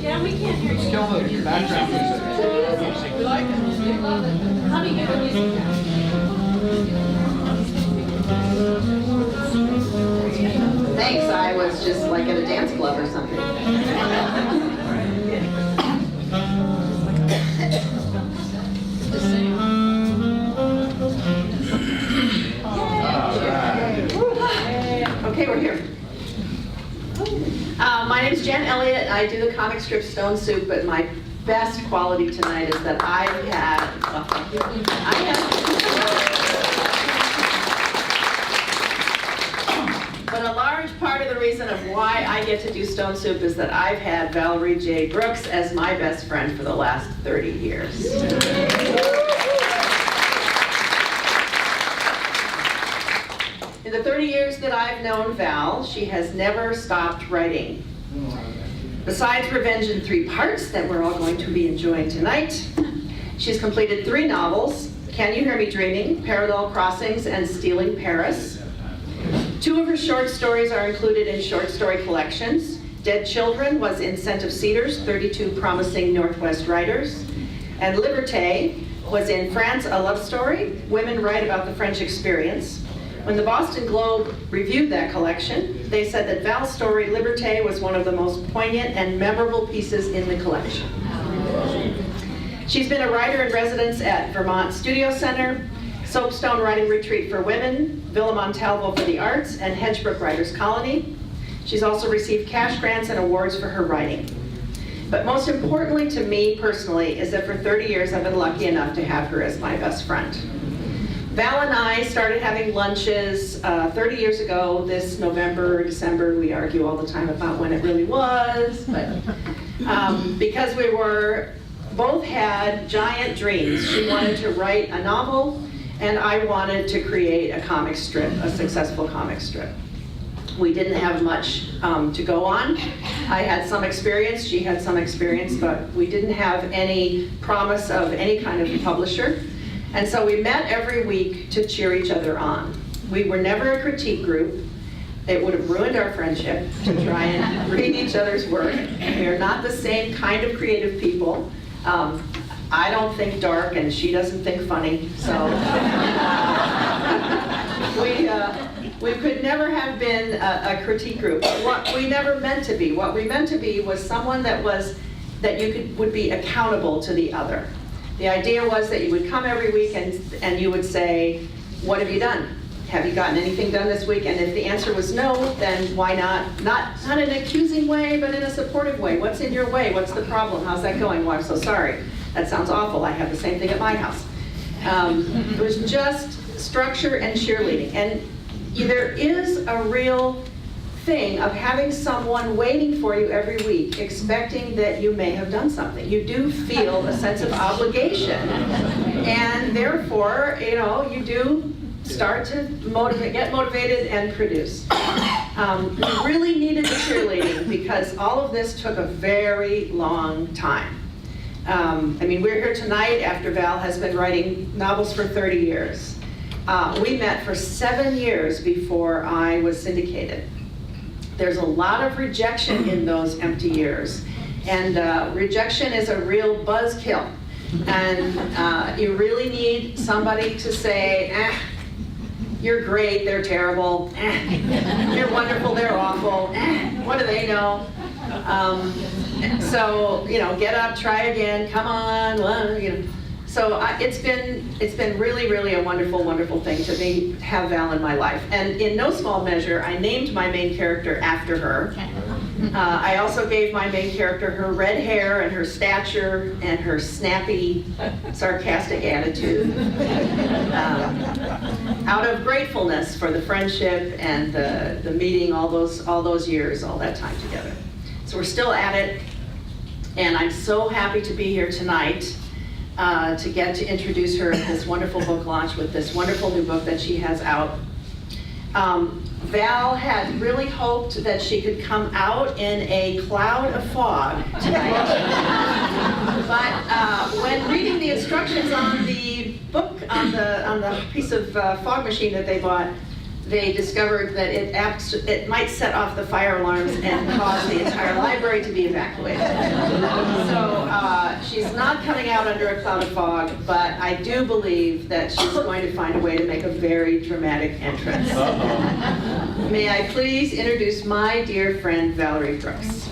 Yeah, we can't hear you. Kill the background music. We like it. We love it. How do you get the music down? Thanks, I was just like at a dance club or something. Okay, we're here. My name's Jen Elliott. I do the comic strip Stone Soup, but my best quality tonight is that I've had, but a large part of the reason of why I get to do Stone Soup is that I've had Valerie J. Brooks as my best friend for the last 30 years. In the 30 years that I've known Val, she has never stopped writing. Besides Revenge in 3 parts that we're all going to be enjoying tonight, she's completed 3 novels, Can You Hear Me Dreaming, Parallel Crossings, and Stealing Paris. 2 of her short stories are included in short story collections. Dead Children was in Scent of Cedars, 32 Promising Northwest Writers. And Liberté was in France, A Love Story, Women Write About the French Experience. When the Boston Globe reviewed that collection, they said that Val's story, Liberté, was one of the most poignant and memorable pieces in the collection. She's been a writer-in-residence at Vermont Studio Center, Soapstone Writing Retreat for Women, Villa Montalvo for the Arts, and Hedgebrook Writers Colony. She's also received cash grants and awards for her writing. But most importantly to me personally is that for 30 years I've been lucky enough to have her as my best friend. Val and I started having lunches 30 years ago this November, December. We argue all the time about when it really was, but because we both had giant dreams. She wanted to write a novel, and I wanted to create a comic strip, a successful comic strip. We didn't have much to go on. I had some experience, she had some experience, but we didn't have any promise of any kind of publisher. And so we met every week to cheer each other on. We were never a critique group. It would have ruined our friendship to try and read each other's work. We are not the same kind of creative people. I don't think dark and she doesn't think funny, so we could never have been a critique group. What we never meant to be. What we meant to be was someone that would be accountable to the other. The idea was that you would come every week and you would say, what have you done? Have you gotten anything done this week? And if the answer was no, then why not? Not in an accusing way, but in a supportive way. What's in your way? What's the problem? How's that going? Well, I'm so sorry. That sounds awful. I have the same thing at my house. It was just structure and cheerleading. And there is a real thing of having someone waiting for you every week, expecting that you may have done something. You do feel a sense of obligation, and therefore, you do start to get motivated and produce. We really needed the cheerleading because all of this took a very long time. We're here tonight after Val has been writing novels for 30 years. We met for 7 years before I was syndicated. There's a lot of rejection in those empty years. And rejection is a real buzzkill. And you really need somebody to say, you're great, they're terrible. You're wonderful, they're awful. What do they know? So, get up, try again, come on, So it's been really, really a wonderful, wonderful thing to have Val in my life. And in no small measure, I named my main character after her. I also gave my main character her red hair and her stature and her snappy, sarcastic attitude. Out of gratefulness for the friendship and the meeting all those years, all that time together. So we're still at it, and I'm so happy to be here tonight. To get to introduce her at this wonderful book launch with this wonderful new book that she has out. Val had really hoped that she could come out in a cloud of fog tonight. But when reading the instructions on the book, on the piece of fog machine that they bought, they discovered that it might set off the fire alarms and cause the entire library to be evacuated. So she's not coming out under a cloud of fog, but I do believe that she's going to find a way to make a very dramatic entrance. May I please introduce my dear friend, Valerie Brooks.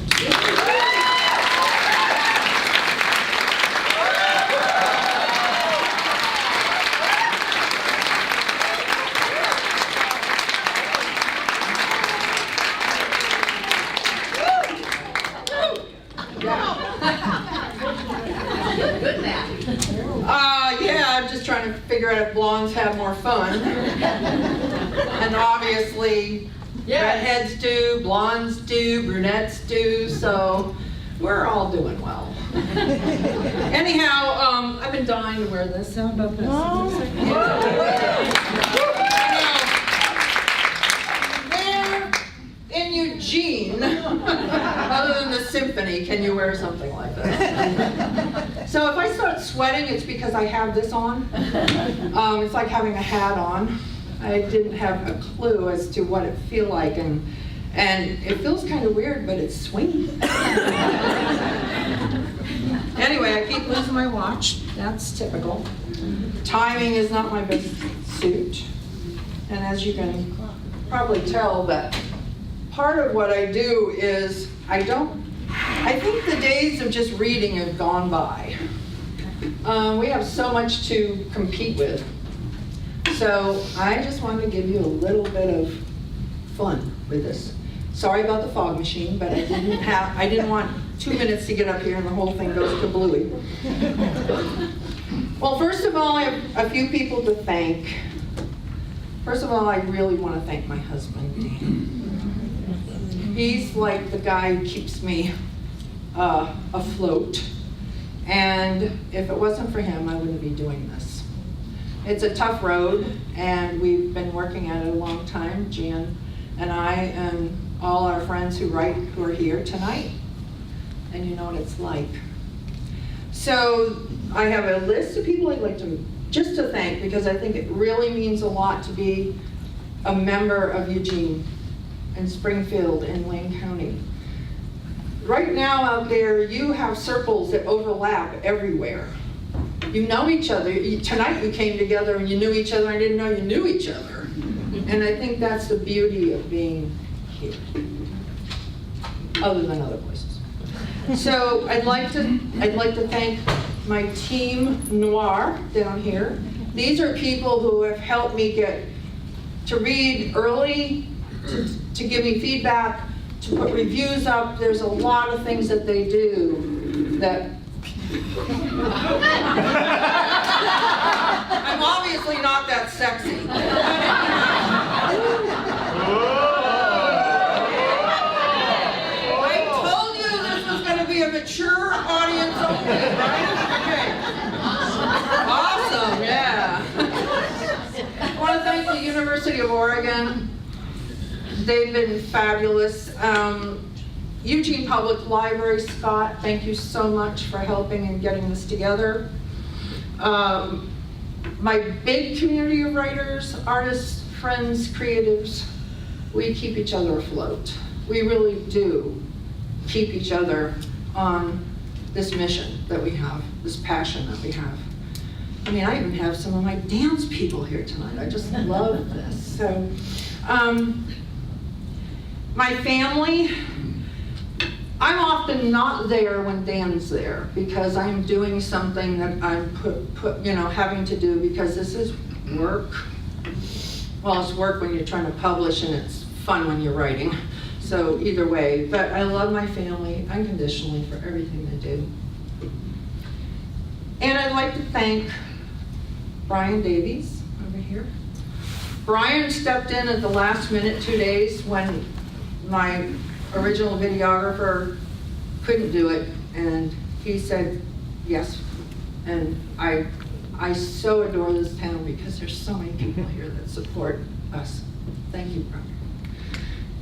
Yeah, I'm just trying to figure out if blondes have more fun. And obviously, redheads do, blondes do, brunettes do, so we're all doing well. Anyhow, I've been dying to wear this. How about this? Where in Eugene, other than the symphony, can you wear something like this? So if I start sweating, it's because I have this on. It's like having a hat on. I didn't have a clue as to what it feels like, and it feels kind of weird, but it's swingy. Anyway, I keep losing my watch. That's typical. Timing is not my best suit, and as you can probably tell, that part of what I do is I think the days of just reading have gone by. We have so much to compete with. So I just wanted to give you a little bit of fun with this. Sorry about the fog machine, but I didn't want 2 minutes to get up here and the whole thing goes kablooey. Well, first of all, I have a few people to thank. First of all, I really want to thank my husband, Dan. He's like the guy who keeps me afloat. And if it wasn't for him, I wouldn't be doing this. It's a tough road, and we've been working at it a long time, Jan and I, and all our friends who write who are here tonight. And you know what it's like. So I have a list of people I'd like to just to thank, because I think it really means a lot to be a member of Eugene and Springfield and Wayne County. Right now out there, you have circles that overlap everywhere. You know each other. Tonight you came together and you knew each other. I didn't know you knew each other. And I think that's the beauty of being here, other than other places. So I'd like to thank my team noir down here. These are people who have helped me get to read early, to give me feedback, to put reviews up. There's a lot of things that they do that I'm obviously not that sexy. I told you this was going to be a mature audience only, right? Okay. Awesome, yeah. I want to thank the University of Oregon. They've been fabulous. Eugene Public Library, Scott, thank you so much for helping and getting this together. My big community of writers, artists, friends, creatives, we keep each other afloat. We really do keep each other on this mission that we have, this passion that we have. I mean, I even have some of my dance people here tonight. I just love this. So, my family, I'm often not there when Dan's there because I'm doing something that I'm having to do because this is work. Well, it's work when you're trying to publish and it's fun when you're writing. So either way, but I love my family unconditionally for everything they do. And I'd like to thank Brian Davies over here. Brian stepped in at the last minute 2 days when my original videographer couldn't do it, and he said yes. And I so adore this town because there's so many people here that support us. Thank you, Brian.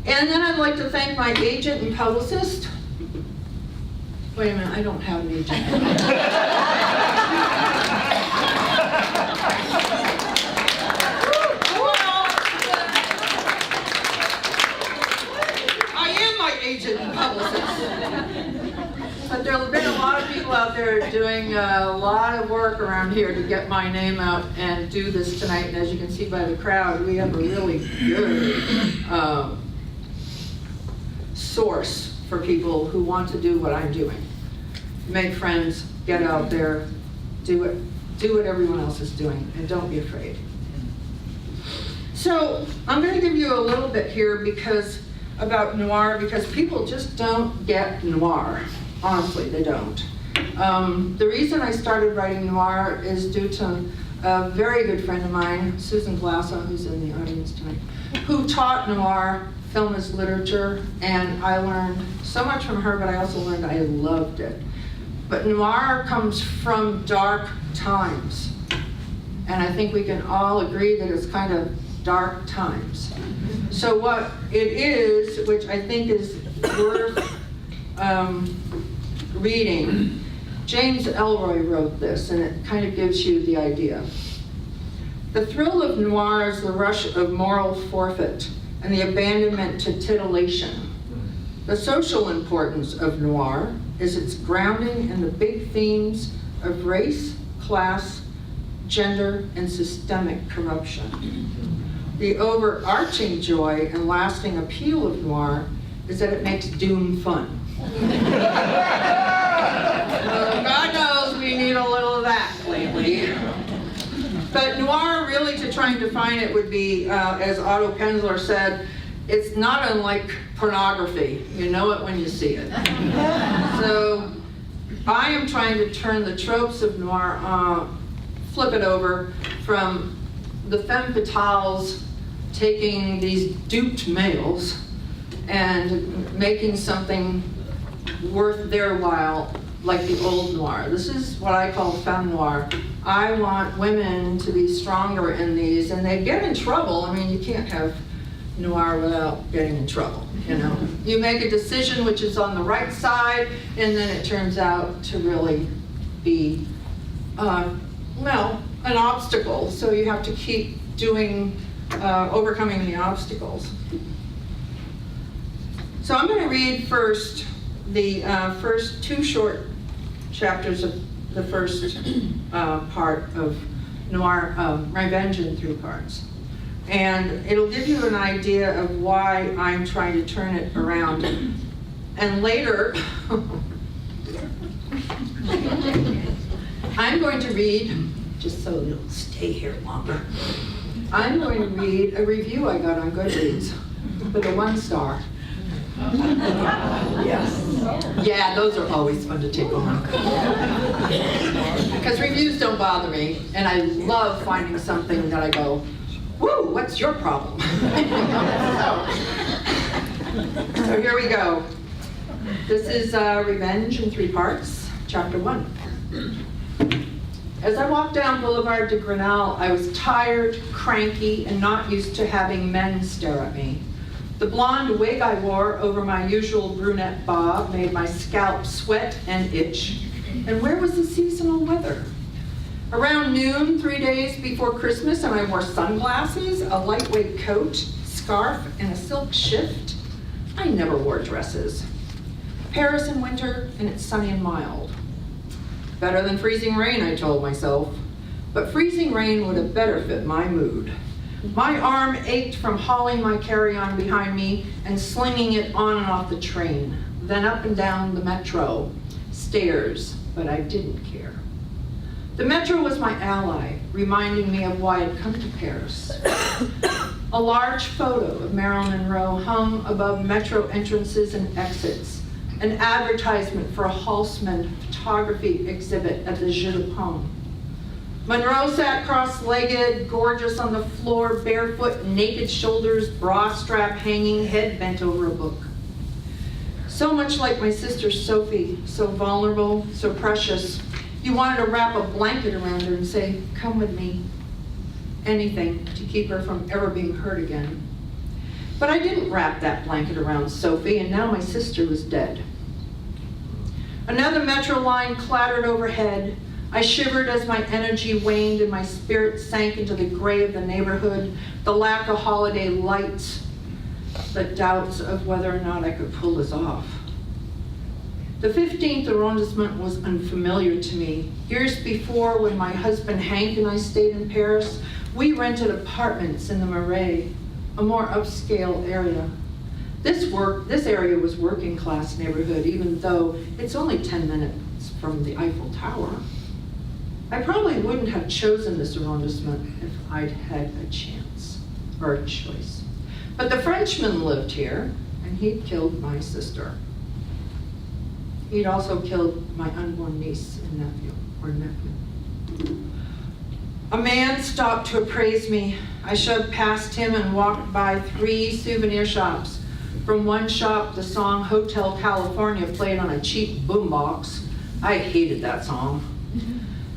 And then I'd like to thank my agent and publicist. Wait a minute, I don't have an agent. But there have been a lot of people out there doing a lot of work around here to get my name out and do this tonight. And as you can see by the crowd, we have a really good source for people who want to do what I'm doing. Make friends, get out there, do what everyone else is doing, and don't be afraid. So I'm going to give you a little bit here about noir, because people just don't get noir. Honestly, they don't. The reason I started writing noir is due to a very good friend of mine, Susan Glasso, who's in the audience tonight, who taught noir, film as literature, and I learned so much from her, but I also learned I loved it. But noir comes from dark times, and I think we can all agree that it's kind of dark times. So what it is, which I think is worth reading, James Elroy wrote this, and it kind of gives you the idea. The thrill of noir is the rush of moral forfeit and the abandonment to titillation. The social importance of noir is its grounding in the big themes of race, class, gender, and systemic corruption. The overarching joy and lasting appeal of noir is that it makes doom fun. God knows we need a little of that lately. But noir, really, to try and define it would be, as Otto Penzler said, it's not unlike pornography. You know it when you see it. So I am trying to turn the tropes of noir, flip it over from the femme fatales taking these duped males and making something worth their while, like the old noir. This is what I call femme noir. I want women to be stronger in these, and they get in trouble. I mean, you can't have noir without getting in trouble, you know. You make a decision which is on the right side, and then it turns out to really be, well, an obstacle. So you have to keep doing, overcoming the obstacles. So I'm going to read first the first two short chapters of the first part of Noir, Revenge in 3 parts. And it'll give you an idea of why I'm trying to turn it around. And later, I'm going to read, just so it'll stay here longer, I'm going to read a review I got on Goodreads with a 1 star. Yes. Yeah, those are always fun to take on. Because reviews don't bother me, and I love finding something that I go, woo, what's your problem? So here we go. This is Revenge in 3 parts, chapter 1. As I walked down Boulevard de Grenelle, I was tired, cranky, and not used to having men stare at me. The blonde wig I wore over my usual brunette bob made my scalp sweat and itch. And where was the seasonal weather? Around noon, 3 days before Christmas, and I wore sunglasses, a lightweight coat, scarf, and a silk shift. I never wore dresses. Paris in winter, and it's sunny and mild. Better than freezing rain, I told myself. But freezing rain would have better fit my mood. My arm ached from hauling my carry-on behind me and slinging it on and off the train, then up and down the metro, stairs, but I didn't care. The metro was my ally, reminding me of why I'd come to Paris. A large photo of Marilyn Monroe hung above metro entrances and exits, an advertisement for a Halsman photography exhibit at the Jeu de Paume. Monroe sat cross-legged, gorgeous on the floor, barefoot, naked shoulders, bra strap hanging, head bent over a book. So much like my sister Sophie, so vulnerable, so precious, you wanted to wrap a blanket around her and say, come with me. Anything to keep her from ever being hurt again. But I didn't wrap that blanket around Sophie, and now my sister was dead. Another metro line clattered overhead. I shivered as my energy waned and my spirit sank into the gray of the neighborhood, the lack of holiday lights, the doubts of whether or not I could pull this off. The 15th arrondissement was unfamiliar to me. Years before, when my husband Hank and I stayed in Paris, we rented apartments in the Marais, a more upscale area. This area was working class neighborhood, even though it's only 10 minutes from the Eiffel Tower. I probably wouldn't have chosen this arrondissement if I'd had a chance or a choice. But the Frenchman lived here, and he'd killed my sister. He'd also killed my unborn niece and nephew. A man stopped to appraise me. I shoved past him and walked by 3 souvenir shops. From one shop, the song Hotel California played on a cheap boombox. I hated that song.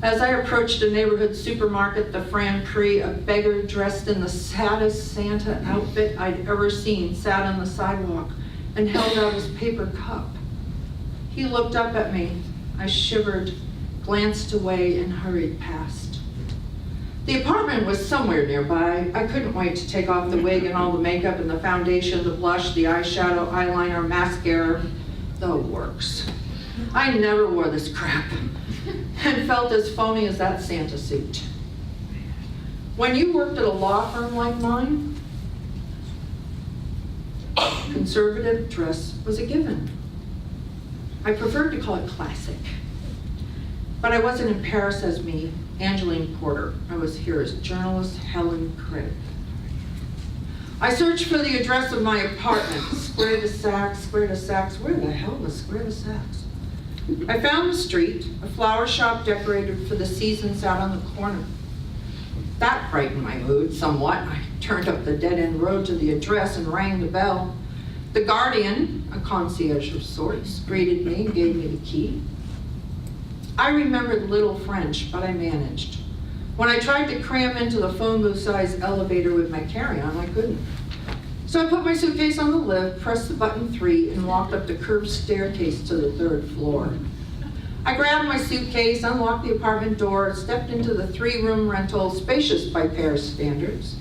As I approached a neighborhood supermarket, the Franprix, a beggar dressed in the saddest Santa outfit I'd ever seen, sat on the sidewalk and held out his paper cup. He looked up at me. I shivered, glanced away, and hurried past. The apartment was somewhere nearby. I couldn't wait to take off the wig and all the makeup and the foundation, the blush, the eyeshadow, eyeliner, mascara, the works. I never wore this crap and felt as phony as that Santa suit. When you worked at a law firm like mine, conservative dress was a given. I preferred to call it classic. But I wasn't in Paris as me, Angeline Porter. I was here as journalist Helen Craig. I searched for the address of my apartment, Square de Saxe, Square de Saxe. Where the hell was Square de Saxe? I found the street. A flower shop decorated for the season sat on the corner. That brightened my mood somewhat. I turned up the dead-end road to the address and rang the bell. The guardian, a concierge of sorts, greeted me and gave me the key. I remembered little French, but I managed. When I tried to cram into the phone booth-sized elevator with my carry-on, I couldn't. So I put my suitcase on the lift, pressed the button 3, and walked up the curved staircase to the 3rd floor. I grabbed my suitcase, unlocked the apartment door, stepped into the 3-room rental, spacious by Paris standards.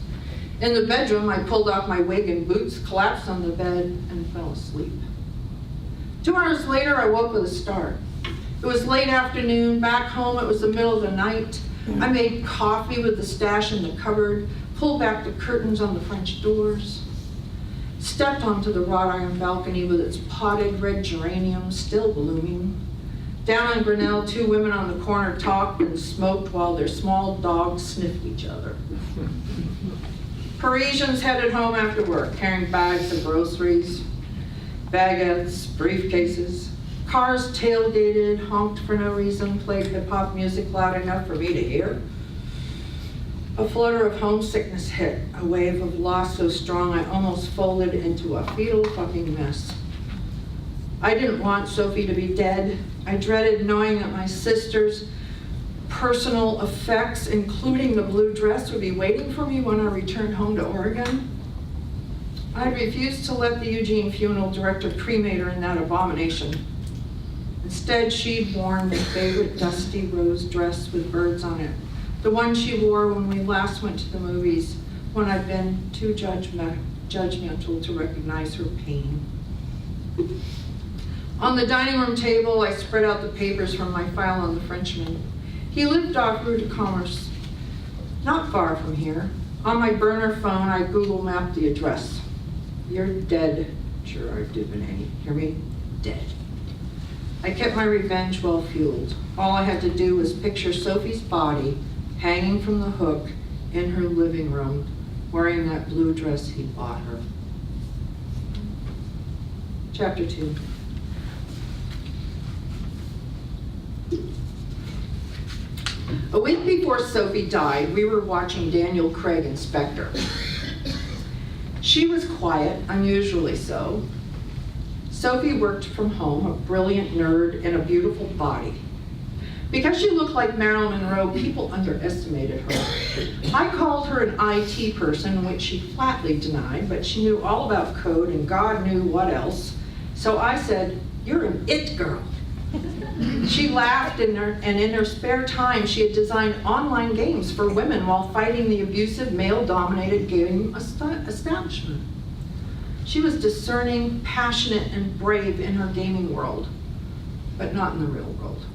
In the bedroom, I pulled off my wig and boots, collapsed on the bed, and fell asleep. 2 hours later, I woke with a start. It was late afternoon. Back home, it was the middle of the night. I made coffee with the stash in the cupboard, pulled back the curtains on the French doors, stepped onto the wrought iron balcony with its potted red geraniums still blooming. Down on Grinnell, 2 women on the corner talked and smoked while their small dogs sniffed each other. Parisians headed home after work, carrying bags of groceries, baguettes, briefcases. Cars tailgated, honked for no reason, played hip-hop music loud enough for me to hear. A flutter of homesickness hit, a wave of loss so strong I almost folded into a fetal fucking mess. I didn't want Sophie to be dead. I dreaded knowing that my sister's personal effects, including the blue dress, would be waiting for me when I returned home to Oregon. I refused to let the Eugene funeral director cremate her in that abomination. Instead, she'd worn the favorite dusty rose dress with birds on it, the one she wore when we last went to the movies, when I'd been too judgmental to recognize her pain. On the dining room table, I spread out the papers from my file on the Frenchman. He lived off Rue de Commerce, not far from here. On my burner phone, I Google mapped the address. You're dead, Gerard Dubonnet. Hear me? Dead. I kept my revenge well fueled. All I had to do was picture Sophie's body hanging from the hook in her living room, wearing that blue dress he bought her. Chapter 2. A week before Sophie died, we were watching Daniel Craig Inspector. She was quiet, unusually so. Sophie worked from home, a brilliant nerd in a beautiful body. Because she looked like Marilyn Monroe, people underestimated her. I called her an IT person, which she flatly denied, but she knew all about code and God knew what else. So I said, "You're an it girl." She laughed, and in her spare time, she had designed online games for women while fighting the abusive, male-dominated game but not in the real world.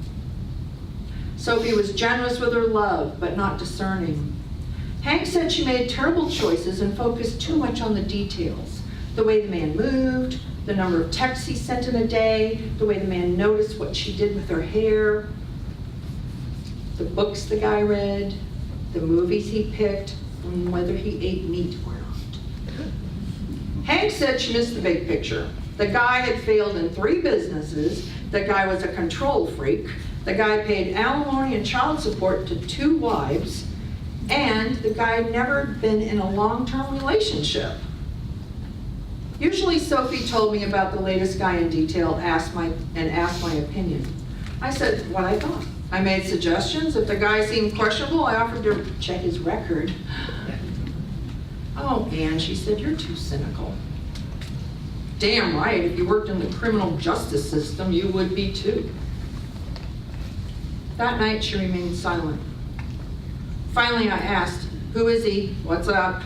Sophie was generous with her love, but not discerning. Hank said she made terrible choices and focused too much on the details. The way the man moved, the number of texts he sent in a day, the way the man noticed what she did with her hair, the books the guy read, the movies he picked, and whether he ate meat or not. Hank said she missed the big picture. The guy had failed in 3 businesses, the guy was a control freak, the guy paid alimony and child support to 2 wives, and the guy had never been in a long-term relationship. Usually Sophie told me about the latest guy in detail, asked my opinion. I said what I thought. I made suggestions. If the guy seemed questionable, I offered to check his record. Oh, Anne, she said, you're too cynical. Damn right, if you worked in the criminal justice system, you would be too. That night, she remained silent. Finally, I asked, who is he? What's up?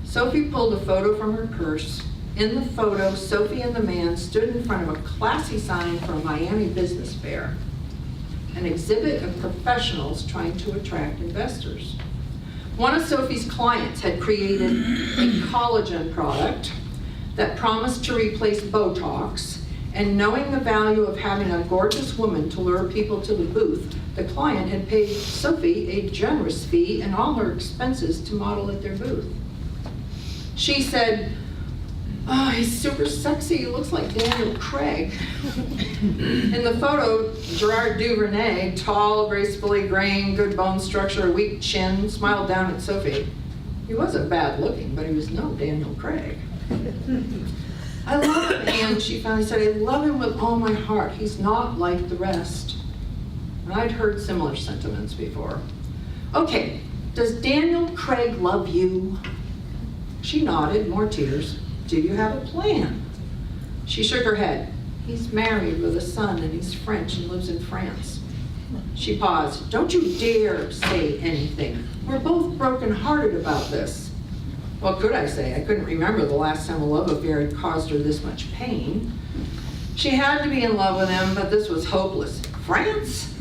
Sophie pulled a photo from her purse. In the photo, Sophie and the man stood in front of a classy sign for a Miami business fair, an exhibit of professionals trying to attract investors. One of Sophie's clients had created a collagen product that promised to replace Botox, and knowing the value of having a gorgeous woman to lure people to the booth, the client had paid Sophie a generous fee and all her expenses to model at their booth. She said, oh, he's super sexy, he looks like Daniel Craig. In the photo, Gerard Duvernay, tall, gracefully grained, good bone structure, weak chin, smiled down at Sophie. He wasn't bad looking, but he was no Daniel Craig. I love him, Anne, she finally said. I love him with all my heart. He's not like the rest. And I'd heard similar sentiments before. Okay, does Daniel Craig love you? She nodded, more tears. Do you have a plan? She shook her head. He's married with a son and he's French and lives in France. She paused. Don't you dare say anything. We're both broken-hearted about this. What could I say? I couldn't remember the last time a love affair had caused her this much pain. She had to be in love with him, but this was hopeless. France?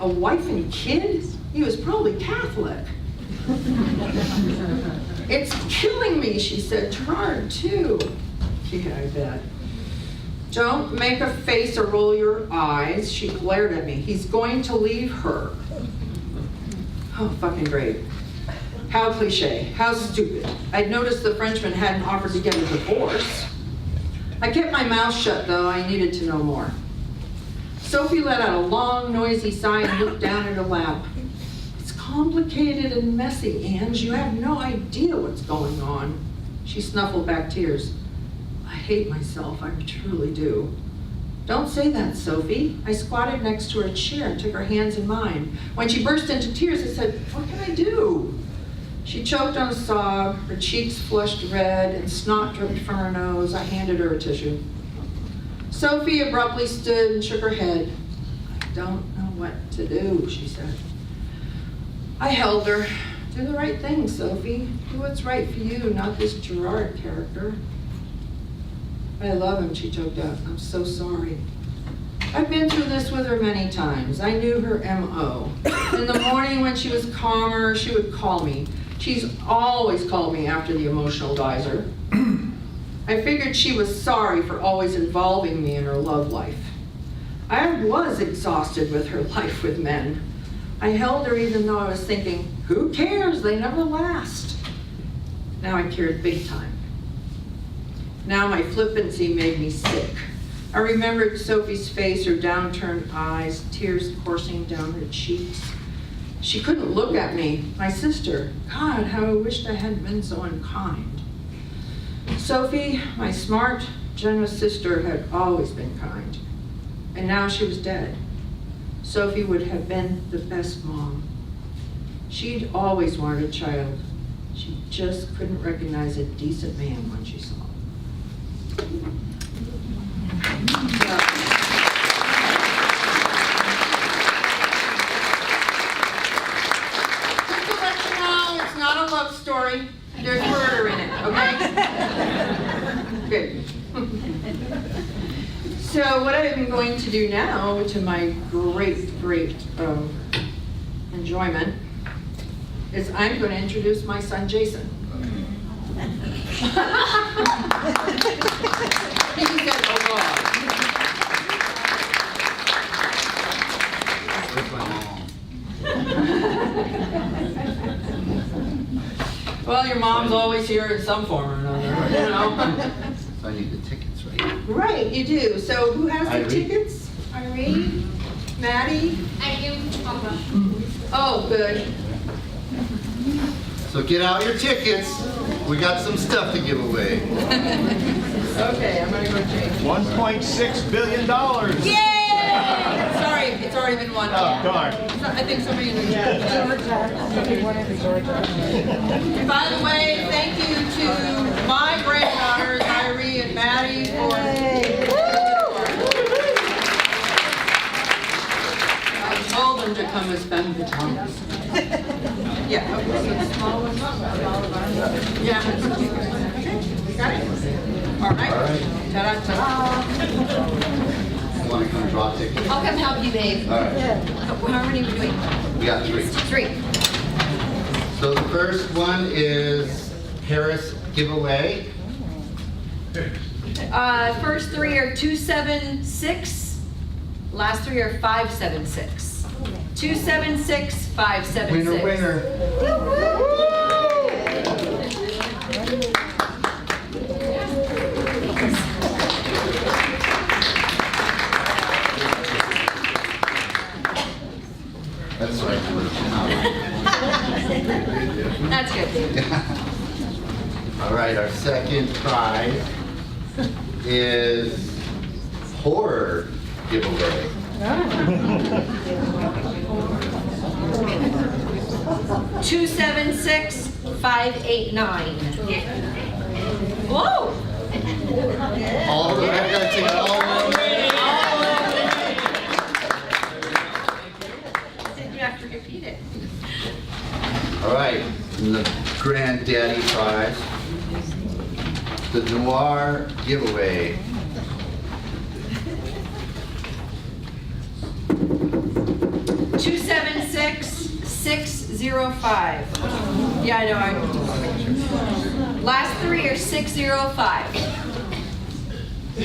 A wife and kid? He was probably Catholic. It's killing me, she said. Gerard, too. Yeah, I bet. Don't make a face or roll your eyes. She glared at me. He's going to leave her. Oh, fucking great. How cliche, how stupid. I'd noticed the Frenchman hadn't offered to get a divorce. I kept my mouth shut, though. I needed to know more. Sophie let out a long, noisy sigh and looked down at her lap. It's complicated and messy, Ange. You have no idea what's going on. She snuffled back tears. I hate myself, I truly do. Don't say that, Sophie. I squatted next to her chair and took her hands in mine. When she burst into tears, I said, what can I do? She choked on a sob, her cheeks flushed red, and snot dripped from her nose. I handed her a tissue. Sophie abruptly stood and shook her head. I don't know what to do, she said. I held her. Do the right thing, Sophie. Do what's right for you, not this Gerard character. I love him, she choked out. I'm so sorry. I've been through this with her many times. I knew her M.O. In the morning when she was calmer, she would call me. She's always called me after the emotional geyser. I figured she was sorry for always involving me in her love life. I was exhausted with her life with men. I held her even though I was thinking, who cares? They never last. Now I cared big time. Now my flippancy made me sick. I remembered Sophie's face, her downturned eyes, tears coursing down her cheeks. She couldn't look at me, my sister. God, how I wished I hadn't been so unkind. Sophie, my smart, generous sister, had always been kind. And now she was dead. Sophie would have been the best mom. She'd always wanted a child. She just couldn't recognize a decent man when she saw him. Just to let you know, it's not a love story. There's murder in it, okay? Good. So what I'm going to do now, to my great enjoyment, is I'm going to introduce my son, Jason. He said, oh, God. Well, your mom's always here in some form or another, you know. So I need the tickets, right? Right, you do. So who has the Irene. tickets? Irene? Maddie? I do. Oh, good. So get out your tickets. We got some stuff to give away. Okay, I'm gonna go change. $1.6 billion. Yay! Sorry, it's already been won. Oh, darn. So- I think somebody in the chat. And by the way, thank you to my granddaughters, Irene and Maddie, for. I told them to come and spend the time. Yeah. Okay, so the small ones. Yeah. Got it? All right. Ta-da, ta-da. You want to come draw tickets? I'll come help you, babe. All right. How many are we doing? We got 3. 3. So the first one is Paris giveaway. First 3 are 276. Last 3 are 576. 276, 576. Winner, winner. That's right. That's good, babe. All right, our second prize is horror giveaway. 276, 589. Whoa! All of them. I gotta take all of them. You have to repeat it. All right, and the granddaddy prize, the noir giveaway. Two 605. Yeah, I know. Last 3 are 605. Ian!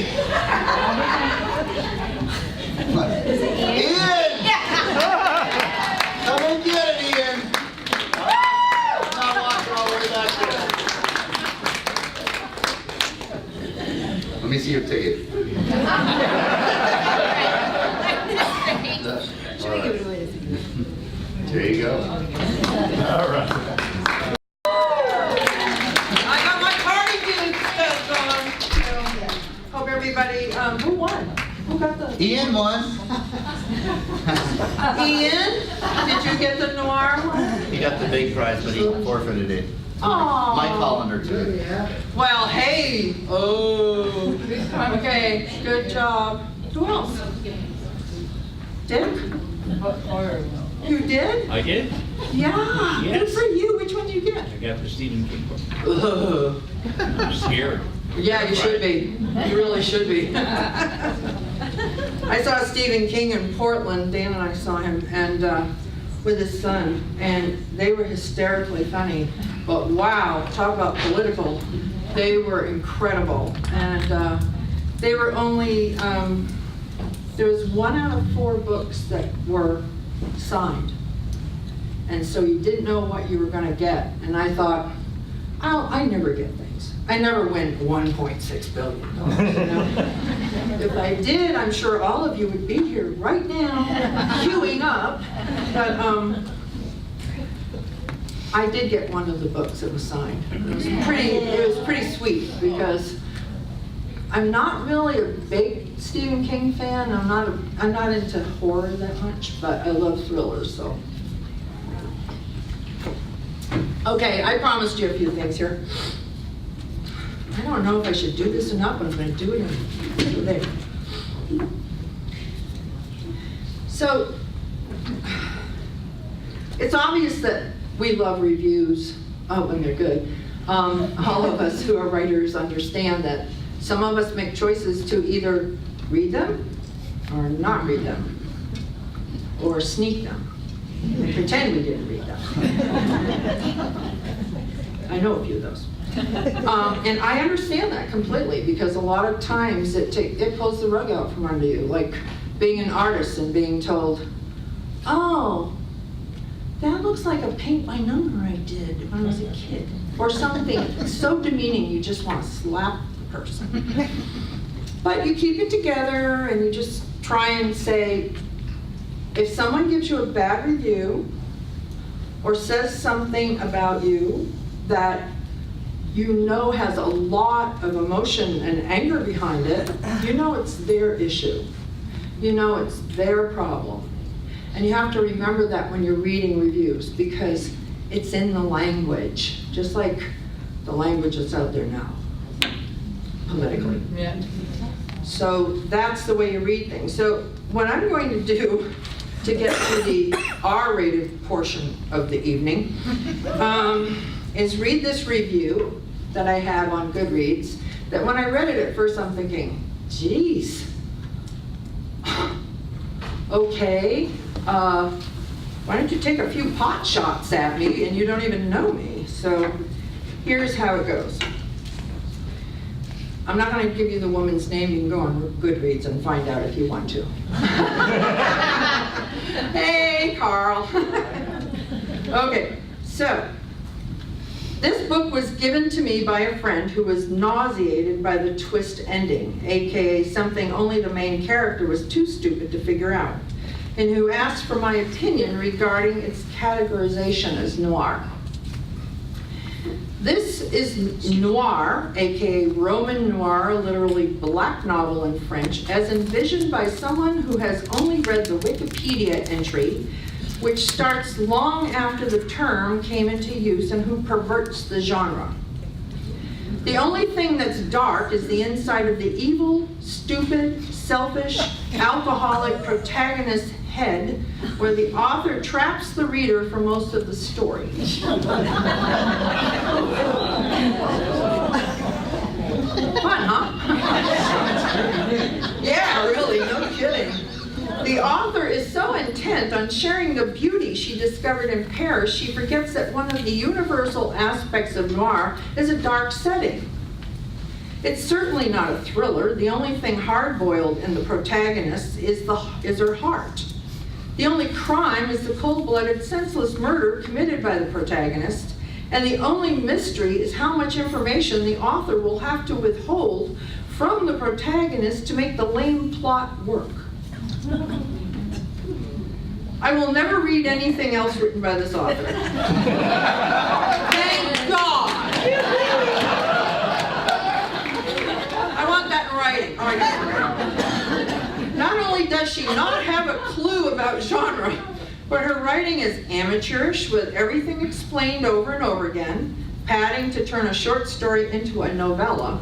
Come and get it, Ian! Not walking all the way back there. Let me see your ticket. Should we give it away? There you go. All right. I got my party juice going. Hope everybody, who won? Who got the? Ian won. Ian, did you get the noir one? He got the big prize, but he forfeited it. Oh. My colander too. Well, hey. Oh. Okay, good job. Who else? Dick? You did? I did. Yeah. Good Yes. for you. Which one did you get? I got the Stephen King book. Ugh. I'm scared. Yeah, you should be. You really should be. I saw Stephen King in Portland. Dan and I saw him, and with his son, and they were hysterically funny. But wow, talk about political. They were incredible, and they were only. There was 1 out of 4 books that were signed, and so you didn't know what you were going to get. And I thought, oh, I never get things. I never win $1.6 billion. You know? If I did, I'm sure all of you would be here right now, queuing up. But I did get one of the books that was signed. It was pretty sweet because I'm not really a big Stephen King fan. I'm not into horror that much, but I love thrillers. So, okay, I promised you a few things here. I don't know if I should do this or not, but I'm going to do it anyway. So, it's obvious that we love reviews. Oh, when they're good. All of us who are writers understand that some of us make choices to either read them or not read them, or sneak them and pretend we didn't read them. I know a few of those. And I understand that completely, because a lot of times it pulls the rug out from under you, like being an artist and being told, oh, that looks like a paint by number I did when I was a kid. Or something so demeaning you just want to slap the person. But you keep it together and you just try and say, if someone gives you a bad review or says something about you that you know has a lot of emotion and anger behind it, you know it's their issue. You know it's their problem. And you have to remember that when you're reading reviews, because it's in the language, just like the language that's out there now, politically. Yeah. So that's the way you read things. So what I'm going to do to get to the R-rated portion of the evening is read this review that I have on Goodreads, that when I read it at first I'm thinking, geez, okay, why don't you take a few pot shots at me and you don't even know me? So here's how it goes. I'm not going to give you the woman's name. You can go on Goodreads and find out if you want to. Hey, Carl. Okay, so this book was given to me by a friend who was nauseated by the twist ending, aka something only the main character was too stupid to figure out, and who asked for my opinion regarding its categorization as noir. This is noir, aka Roman noir, literally black novel in French, as envisioned by someone who has only read the Wikipedia entry, which starts long after the term came into use, and who perverts the genre. The only thing that's dark is the inside of the evil, stupid, selfish, alcoholic protagonist's head, where the author traps the reader for most of the story. Fun, huh? Yeah, really, no kidding. The author is so intent on sharing the beauty she discovered in Paris, she forgets that one of the universal aspects of noir is a dark setting. It's certainly not a thriller. The only thing hard-boiled in the protagonist is her heart. The only crime is the cold-blooded, senseless murder committed by the protagonist, and the only mystery is how much information the author will have to withhold from the protagonist to make the lame plot work. I will never read anything else written by this author. Thank God! I want that in writing. Oh, I got it right. Not only does she not have a clue about genre, but her writing is amateurish, with everything explained over and over again, padding to turn a short story into a novella.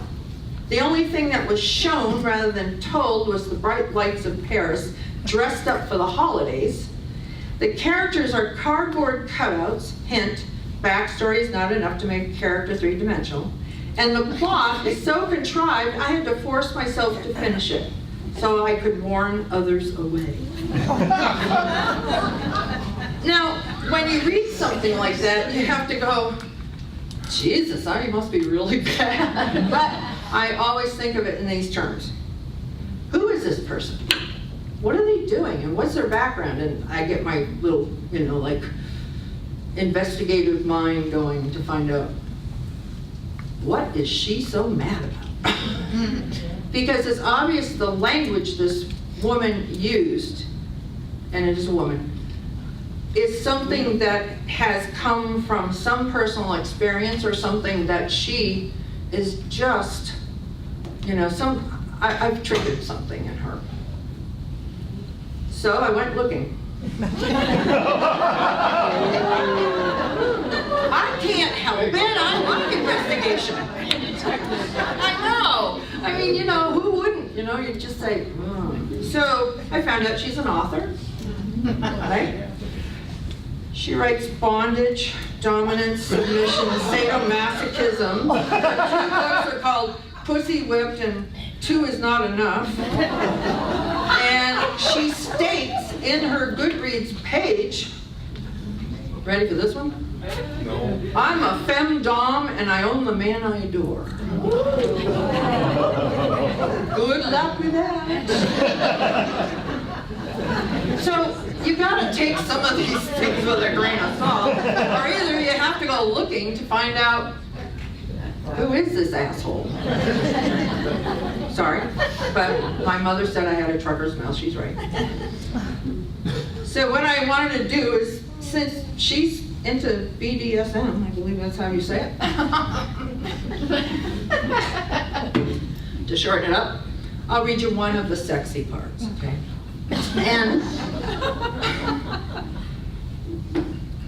The only thing that was shown rather than told was the bright lights of Paris, dressed up for the holidays. The characters are cardboard cutouts, hint, backstory is not enough to make a character three-dimensional. And the plot is so contrived, I had to force myself to finish it, so I could warn others away. Now, when you read something like that, you have to go, Jesus, I must be really bad. But I always think of it in these terms. Who is this person? What are they doing? And what's their background? And I get my little, like investigative mind going to find out, what is she so mad about? Because it's obvious the language this woman used, and it is a woman, is something that has come from some personal experience or something that she is just, I've triggered something in her. So I went looking. I can't help it. I like investigation. I know. I mean, who wouldn't? You'd just say, So I found out she's an author, right? She writes bondage, dominance, submission, sadomasochism. Her two books are called pussy whipped and 2 is not enough. And she states in her Goodreads page, ready for this one? No. I'm a femme-dom and I own the man I adore. Good luck with that. So you gotta take some of these things with a grain of salt, or either you have to go looking to find out who is this asshole. Sorry, but my mother said I had a trucker's mouth. She's right. So what I wanted to do is, since she's into BDSM, I believe that's how you say it. To shorten it up, I'll read you one of the sexy parts, okay? And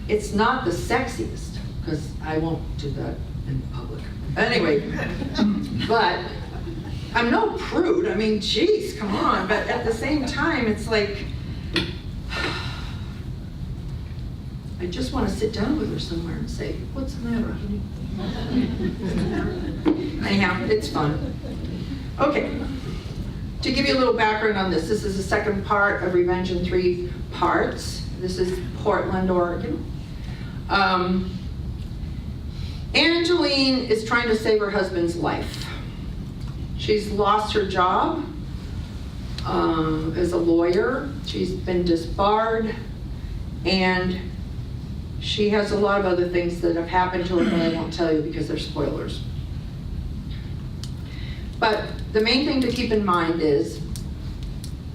it's not the sexiest, because I won't do that in public. Anyway, but I'm no prude. I mean, geez, come on. But at the same time, it's like, I just want to sit down with her somewhere and say, what's the matter, honey? Anyhow, it's fun. Okay, to give you a little background on this is the second part of Revenge in 3 parts. This is Portland, Oregon. Angeline is trying to save her husband's life. She's lost her job as a lawyer. She's been disbarred, and she has a lot of other things that have happened to her, but I won't tell you because they're spoilers. But the main thing to keep in mind is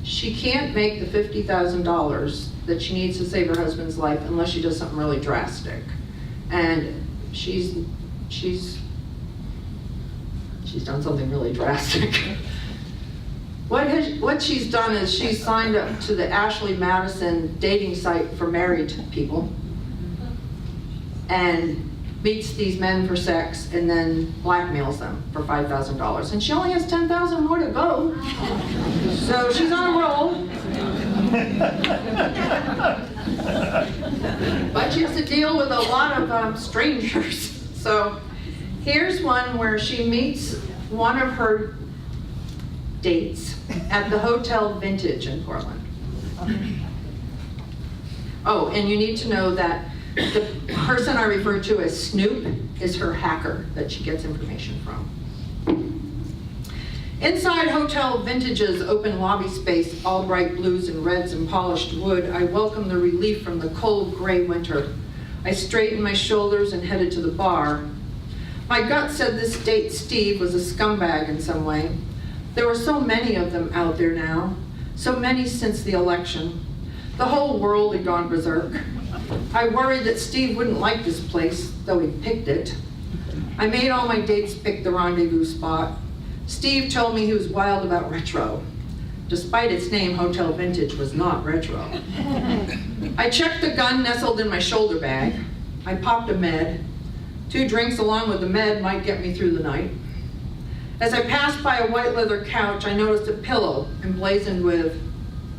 she can't make the $50,000 that she needs to save her husband's life unless she does something really drastic. And she's done something really drastic. What she's done is she's signed up to the Ashley Madison dating site for married people and meets these men for sex and then blackmails them for $5,000. And she only has 10,000 more to go. So she's on a roll. But she has to deal with a lot of strangers. So here's one where she meets one of her dates at the Hotel Vintage in Portland. Oh, and you need to know that the person I refer to as Snoop is her hacker that she gets information from. Inside Hotel Vintage's open lobby space, all bright blues and reds and polished wood, I welcome the relief from the cold gray winter. I straightened my shoulders and headed to the bar. My gut said this date, Steve, was a scumbag in some way. There were so many of them out there now, so many since the election. The whole world had gone berserk. I worried that Steve wouldn't like this place, though he picked it. I made all my dates pick the rendezvous spot. Steve told me he was wild about retro. Despite its name, Hotel Vintage was not retro. I checked the gun nestled in my shoulder bag. I popped a med. 2 drinks along with the med might get me through the night. As I passed by a white leather couch, I noticed a pillow emblazoned with,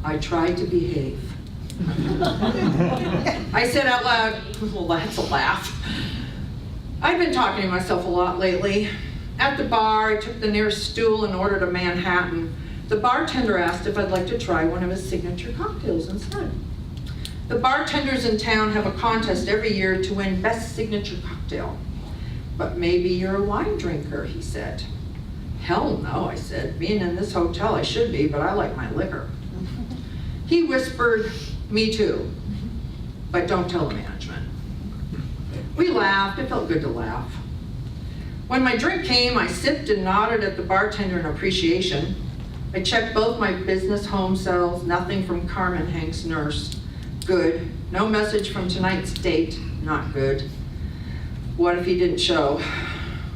"I tried to behave." I said out loud, well, that's a laugh. I've been talking to myself a lot lately. At the bar, I took the nearest stool and ordered a Manhattan. The bartender asked if I'd like to try one of his signature cocktails instead. The bartenders in town have a contest every year to win best signature cocktail. But maybe you're a wine drinker, he said. Hell no, I said. Being in this hotel, I should be, but I like my liquor. He whispered, me too, but don't tell the management. We laughed. It felt good to laugh. When my drink came, I sipped and nodded at the bartender in appreciation. I checked both my business home cells, nothing from Carmen Hank's nurse. Good. No message from tonight's date. Not good. What if he didn't show?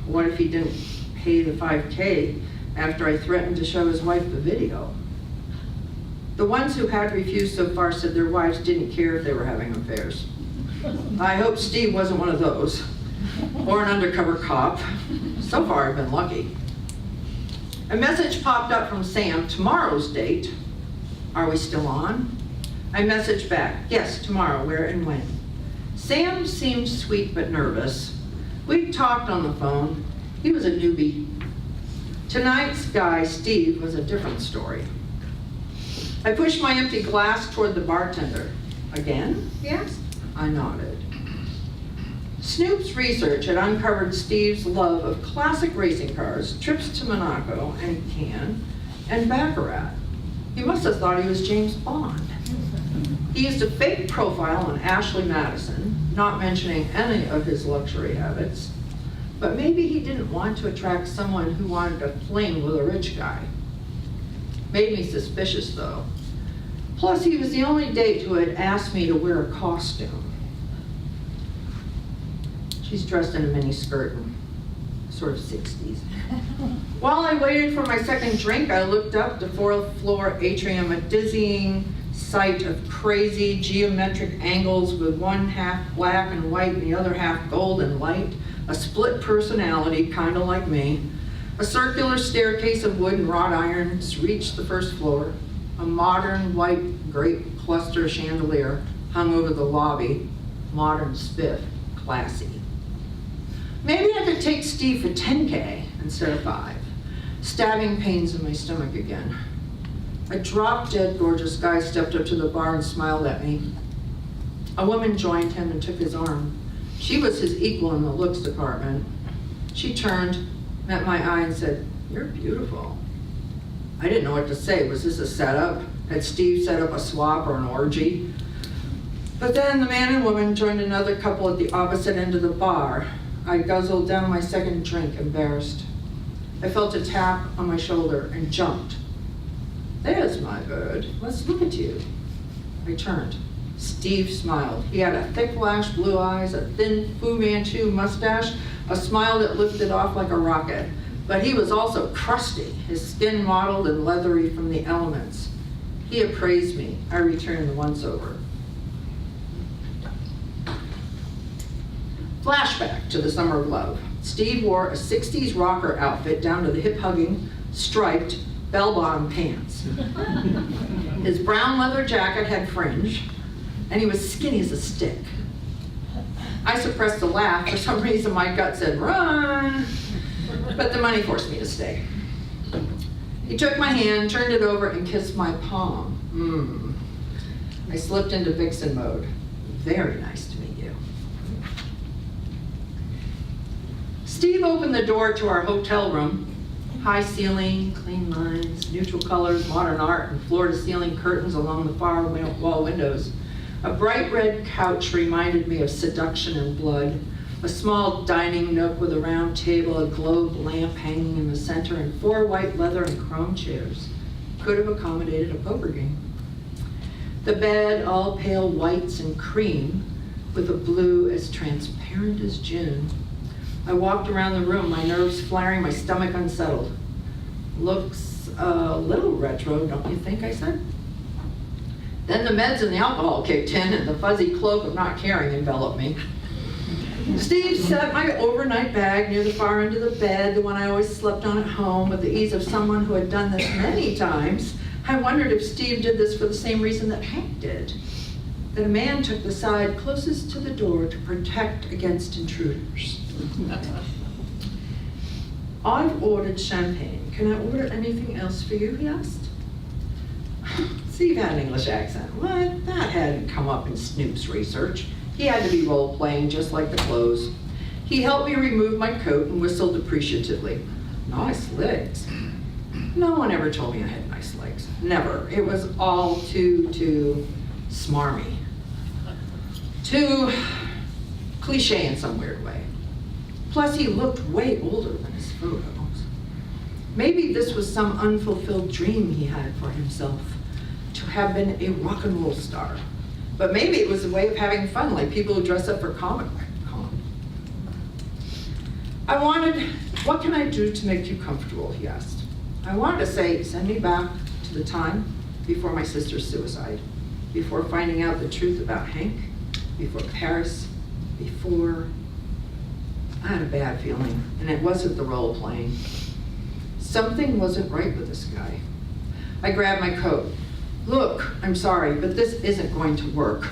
What if he didn't pay the $5K after I threatened to show his wife the video? The ones who had refused so far said their wives didn't care if they were having affairs. I hope Steve wasn't one of those, or an undercover cop. So far, I've been lucky. A message popped up from Sam, tomorrow's date. Are we still on? I messaged back, yes, tomorrow, where and when. Sam seemed sweet but nervous. We talked on the phone. He was a newbie. Tonight's guy, Steve, was a different story. I pushed my empty glass toward the bartender. Again? He asked. I nodded. Snoop's research had uncovered Steve's love of classic racing cars, trips to Monaco and Cannes, and Baccarat. He must have thought he was James Bond. He used a fake profile on Ashley Madison, not mentioning any of his luxury habits, but maybe he didn't want to attract someone who wanted to fling with a rich guy. Made me suspicious, though. Plus, he was the only date who had asked me to wear a costume. She's dressed in a mini skirt and sort of 60s. While I waited for my second drink, I looked up the fourth floor atrium, a dizzying sight of crazy geometric angles with one half black and white and the other half gold and light, a split personality, kind of like me. A circular staircase of wood and wrought irons reached the first floor. A modern white grape cluster chandelier hung over the lobby. Modern, spiff, classy. Maybe I could take Steve for 10K instead of 5. Stabbing pains in my stomach again. A drop-dead gorgeous guy stepped up to the bar and smiled at me. A woman joined him and took his arm. She was his equal in the looks department. She turned, met my eye and said, "You're beautiful." I didn't know what to say. Was this a setup? Had Steve set up a swap or an orgy? But then the man and woman joined another couple at the opposite end of the bar. I guzzled down my second drink, embarrassed. I felt a tap on my shoulder and jumped. "There's my bird. Let's look at you." I turned. Steve smiled. He had a thick lash, blue eyes, a thin Fu Manchu mustache, a smile that lifted off like a rocket. But he was also crusty, his skin mottled and leathery from the elements. He appraised me. I returned the once-over. Flashback to the summer of love. Steve wore a 60s rocker outfit down to the hip-hugging, striped, bell-bottom pants. His brown leather jacket had fringe, and he was skinny as a stick. I suppressed a laugh. For some reason, my gut said, "Run!" But the money forced me to stay. He took my hand, turned it over, and kissed my palm. I slipped into vixen mode. "Very nice to meet you." Steve opened the door to our hotel room. High ceiling, clean lines, neutral colors, modern art, and floor-to-ceiling curtains along the far wall windows. A bright red couch reminded me of seduction and blood. A small dining nook with a round table, a globe lamp hanging in the center, and 4 white leather and chrome chairs. Could have accommodated a poker game. The bed, all pale whites and cream, with a blue as transparent as June. I walked around the room, my nerves flaring, my stomach unsettled. "Looks a little retro, don't you think?" I said. Then the meds and the alcohol kicked in, and the fuzzy cloak of not caring enveloped me. Steve set my overnight bag near the far end of the bed, the one I always slept on at home, with the ease of someone who had done this many times. I wondered if Steve did this for the same reason that Hank did. That a man took the side closest to the door to protect against intruders. "I've ordered champagne. Can I order anything else for you?" he asked. Steve had an English accent. What? That hadn't come up in Snoop's research. He had to be role-playing just like the clothes. He helped me remove my coat and whistled appreciatively. "Nice legs." No one ever told me I had nice legs. Never. It was all too smarmy. Too cliche in some weird way. Plus, he looked way older than his photos. Maybe this was some unfulfilled dream he had for himself, to have been a rock and roll star. But maybe it was a way of having fun, like people who dress up for Comic Con. I wanted, "What can I do to make you comfortable?" he asked. I wanted to say, send me back to the time before my sister's suicide, before finding out the truth about Hank, before Paris, before... I had a bad feeling, and it wasn't the role playing. Something wasn't right with this guy. I grabbed my coat. "Look, I'm sorry, but this isn't going to work."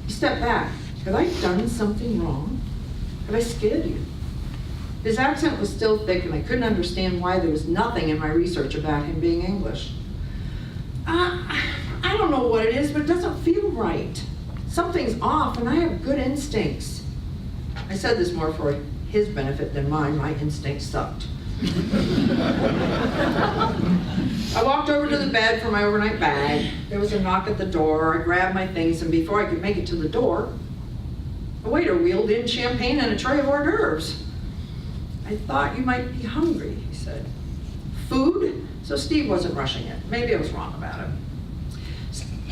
He stepped back. "Have I done something wrong? Have I scared you?" His accent was still thick, and I couldn't understand why there was nothing in my research about him being English. I don't know what it is, but it doesn't feel right. Something's off, and I have good instincts. I said this more for his benefit than mine. My instincts sucked. I walked over to the bed for my overnight bag. There was a knock at the door. I grabbed my things, and before I could make it to the door, a waiter wheeled in champagne and a tray of hors d'oeuvres. I thought you might be hungry, he said. Food? So Steve wasn't rushing it. Maybe I was wrong about it.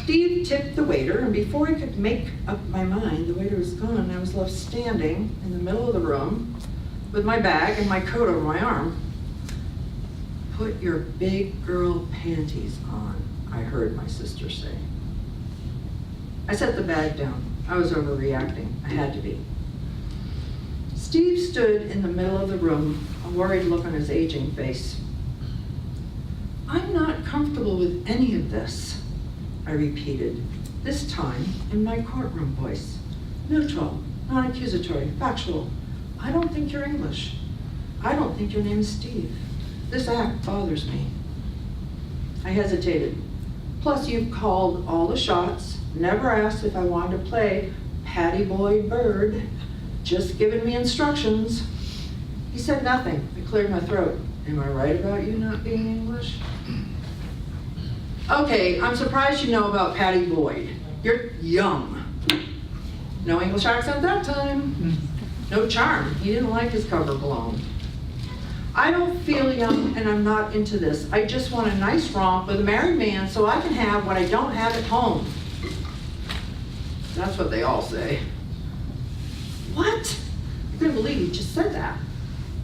Steve tipped the waiter, and before I could make up my mind, the waiter was gone, and I was left standing in the middle of the room with my bag and my coat over my arm. Put your big girl panties on, I heard my sister say. I set the bag down. I was overreacting. I had to be. Steve stood in the middle of the room, a worried look on his aging face. I'm not comfortable with any of this, I repeated, this time in my courtroom voice. Neutral, non-accusatory, factual. I don't think you're English. I don't think your name is Steve. This act bothers me. I hesitated. Plus, you've called all the shots, never asked if I wanted to play Patty Boy Bird, just given me instructions. He said nothing. I cleared my throat. Am I right about you not being English? Okay, I'm surprised you know about Patty Boyd. You're young. No English accent that time. No charm. He didn't like his cover blown. I don't feel young, and I'm not into this. I just want a nice romp with a married man so I can have what I don't have at home. That's what they all say. What? I couldn't believe he just said that.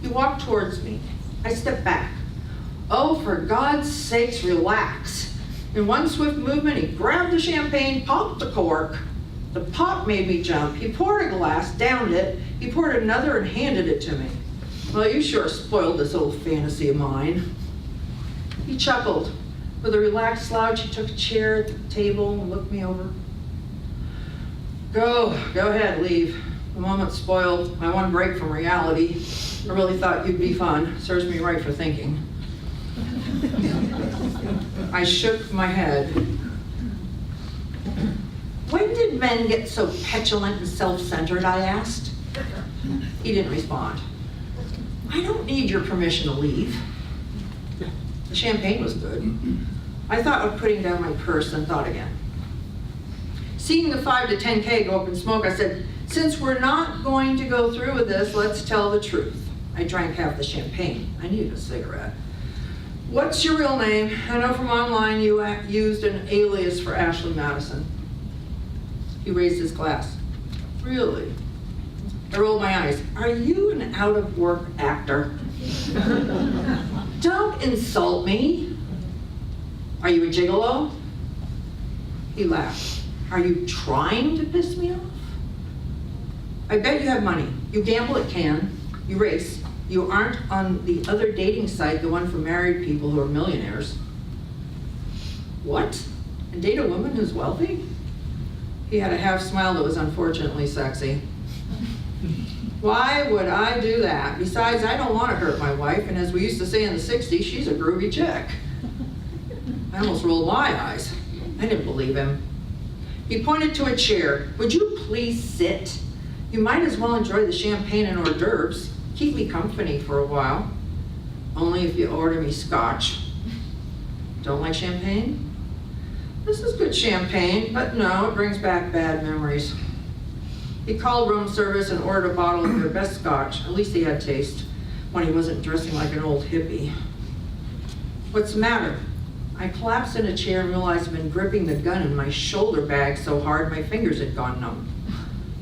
He walked towards me. I stepped back. Oh, for God's sakes, relax. In one swift movement, he grabbed the champagne, popped the cork. The pop made me jump. He poured a glass, downed it. He poured another and handed it to me. Well, you sure spoiled this old fantasy of mine. He chuckled. With a relaxed slouch, he took a chair at the table and looked me over. Go ahead, leave. The moment's spoiled. My one break from reality. I really thought you'd be fun. Serves me right for thinking. I shook my head. When did men get so petulant and self-centered, I asked. He didn't respond. I don't need your permission to leave. The champagne was good. I thought of putting down my purse and thought again. Seeing the 5 to 10K go up in smoke, I said, since we're not going to go through with this, let's tell the truth. I drank half the champagne. I needed a cigarette. What's your real name? I know from online you used an alias for Ashley Madison. He raised his glass. Really? I rolled my eyes. Are you an out-of-work actor? Don't insult me. Are you a gigolo? He laughed. Are you trying to piss me off? I bet you have money. You gamble at Cannes. You race. You aren't on the other dating site, the one for married people who are millionaires. What? And date a woman who's wealthy? He had a half smile that was unfortunately sexy. Why would I do that? Besides, I don't want to hurt my wife, and as we used to say in the 60s, she's a groovy chick. I almost rolled my eyes. I didn't believe him. He pointed to a chair. Would you please sit? You might as well enjoy the champagne and hors d'oeuvres. Keep me company for a while. Only if you order me scotch. Don't like champagne? This is good champagne, but no, it brings back bad memories. He called room service and ordered a bottle of their best scotch. At least he had taste when he wasn't dressing like an old hippie. What's the matter? I collapsed in a chair and realized I'd been gripping the gun in my shoulder bag so hard my fingers had gone numb.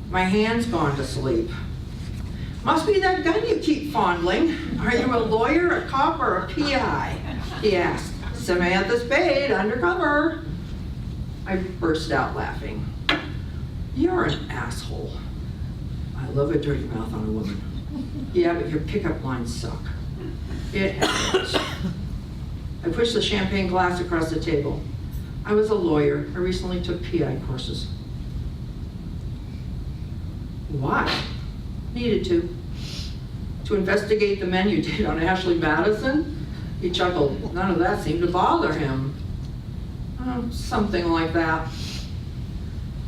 My hand's gone to sleep. Must be that gun you keep fondling. Are you a lawyer, a cop, or a PI? He asked. Samantha Spade, undercover. I burst out laughing. You're an asshole. I love a dirty mouth on a woman. Yeah, but your pickup lines suck. It happens. I pushed the champagne glass across the table. I was a lawyer. I recently took PI courses. Why? Needed to. to investigate the men you did on Ashley Madison? He chuckled. None of that seemed to bother him. Something like that.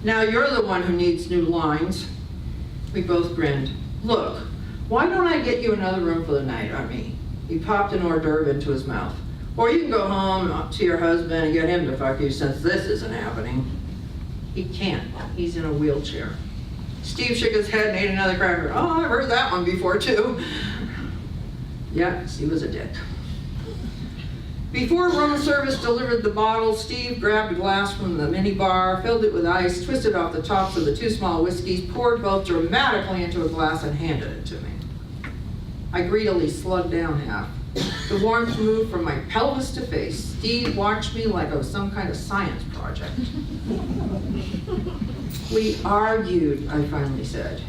Now you're the one who needs new lines. We both grinned. Look, why don't I get you another room for the night, Army? He popped an hors d'oeuvre into his mouth. Or you can go home to your husband and get him to fuck you since this isn't happening. He can't. He's in a wheelchair. Steve shook his head and ate another cracker. Oh, I've heard that one before too. Yes, he was a dick. Before room service delivered the bottles, Steve grabbed a glass from the mini bar, filled it with ice, twisted off the tops of the 2 small whiskeys, poured both dramatically into a glass and handed it to me. I greedily slugged down half. The warmth moved from my pelvis to face. Steve watched me like I was some kind of science project. We argued, I finally said.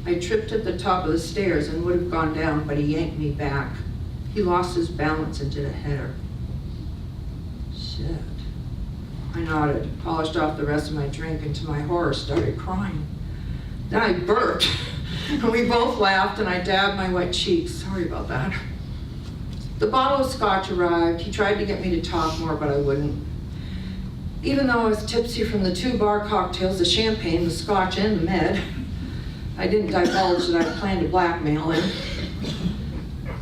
I tripped at the top of the stairs and would have gone down, but he yanked me back. He lost his balance and did a header. Shit. I nodded, polished off the rest of my drink, and to my horror started crying. Then I burped, and we both laughed, and I dabbed my wet cheeks. Sorry about that. The bottle of scotch arrived. He tried to get me to talk more, but I wouldn't. Even though I was tipsy from the 2 bar cocktails, the champagne, the scotch, and the med, I didn't divulge that I planned to blackmail him.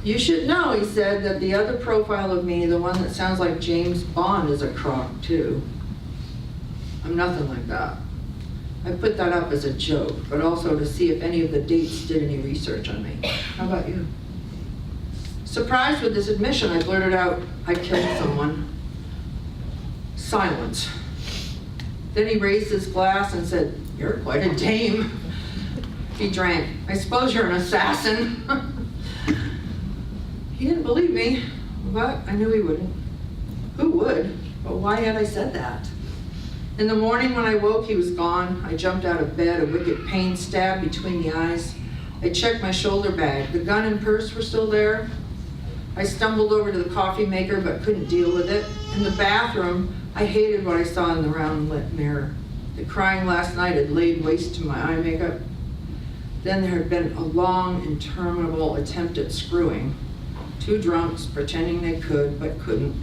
You should know, he said, that the other profile of me, the one that sounds like James Bond, is a crock, too. I'm nothing like that. I put that up as a joke, but also to see if any of the dates did any research on me. How about you? Surprised with this admission, I blurted out, I killed someone. Silence. Then he raised his glass and said, you're quite a dame. He drank. I suppose you're an assassin. He didn't believe me, but I knew he wouldn't. Who would? But why had I said that? In the morning when I woke, he was gone. I jumped out of bed, a wicked pain stabbed between the eyes. I checked my shoulder bag. The gun and purse were still there. I stumbled over to the coffee maker, but couldn't deal with it. In the bathroom, I hated what I saw in the round lit mirror. The crying last night had laid waste to my eye makeup. Then there had been a long, interminable attempt at screwing. 2 drunks pretending they could, but couldn't.